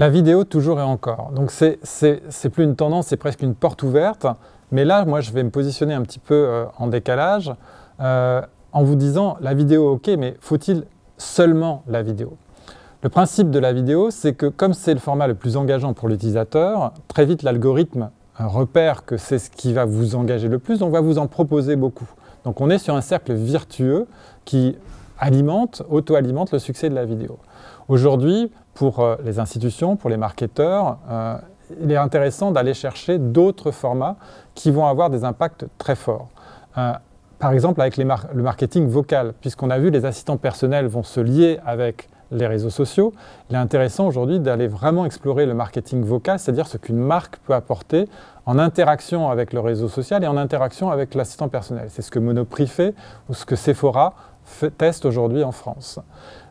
La vidéo toujours et encore. Donc c'est plus une tendance, c'est presque une porte ouverte. Mais là, moi, je vais me positionner un petit peu en décalage en vous disant la vidéo, ok, mais faut-il seulement la vidéo? Le principe de la vidéo, c'est que comme c'est le format le plus engageant pour l'utilisateur, très vite l'algorithme repère que c'est ce qui va vous engager le plus, donc va vous en proposer beaucoup. Donc on est sur un cercle vertueux qui auto-alimente le succès de la vidéo. Aujourd'hui, pour les institutions, pour les marketeurs, il est intéressant d'aller chercher d'autres formats qui vont avoir des impacts très forts. Par exemple, avec le marketing vocal, puisqu'on a vu les assistants personnels vont se lier avec les réseaux sociaux, il est intéressant aujourd'hui d'aller vraiment explorer le marketing vocal, c'est-à-dire ce qu'une marque peut apporter en interaction avec le réseau social et en interaction avec l'assistant personnel. C'est ce que Monoprix fait ou ce que Sephora teste aujourd'hui en France.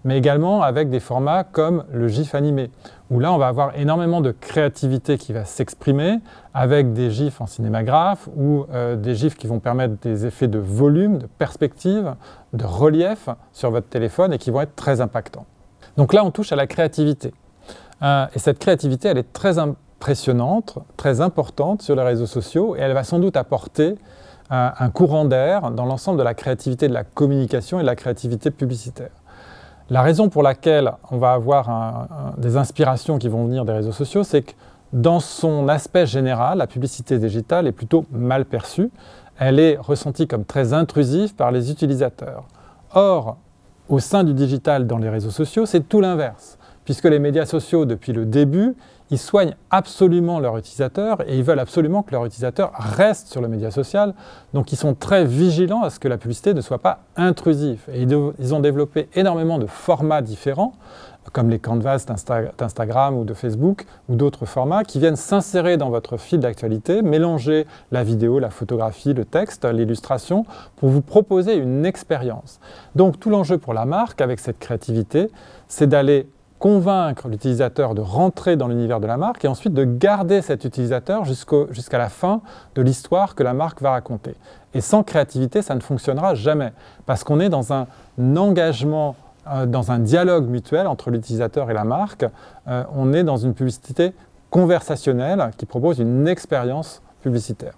Mais également avec des formats comme le GIF animé, où là on va avoir énormément de créativité qui va s'exprimer avec des GIFs en cinémagraphe ou des GIFs qui vont permettre des effets de volume, de perspective, de relief sur votre téléphone et qui vont être très impactants. Donc là on touche à la créativité. Et cette créativité elle est très impressionnante, très importante sur les réseaux sociaux et elle va sans doute apporter un courant d'air dans l'ensemble de la créativité de la communication et de la créativité publicitaire. La raison pour laquelle on va avoir des inspirations qui vont venir des réseaux sociaux, c'est que dans son aspect général, la publicité digitale est plutôt mal perçue. Elle est ressentie comme très intrusive par les utilisateurs. Or, au sein du digital dans les réseaux sociaux, c'est tout l'inverse. Puisque les médias sociaux, depuis le début, ils soignent absolument leurs utilisateurs et ils veulent absolument que leurs utilisateurs restent sur le média social. Donc ils sont très vigilants à ce que la publicité ne soit pas intrusive. Et ils ont développé énormément de formats différents, comme les canvas d'Instagram ou de Facebook, ou d'autres formats qui viennent s'insérer dans votre fil d'actualité, mélanger la vidéo, la photographie, le texte, l'illustration, pour vous proposer une expérience. Donc tout l'enjeu pour la marque, avec cette créativité, c'est d'aller convaincre l'utilisateur de rentrer dans l'univers de la marque et ensuite de garder cet utilisateur jusqu'à la fin de l'histoire que la marque va raconter. Et sans créativité, ça ne fonctionnera jamais, parce qu'on est dans un engagement, dans un dialogue mutuel entre l'utilisateur et la marque. On est dans une publicité conversationnelle qui propose une expérience publicitaire.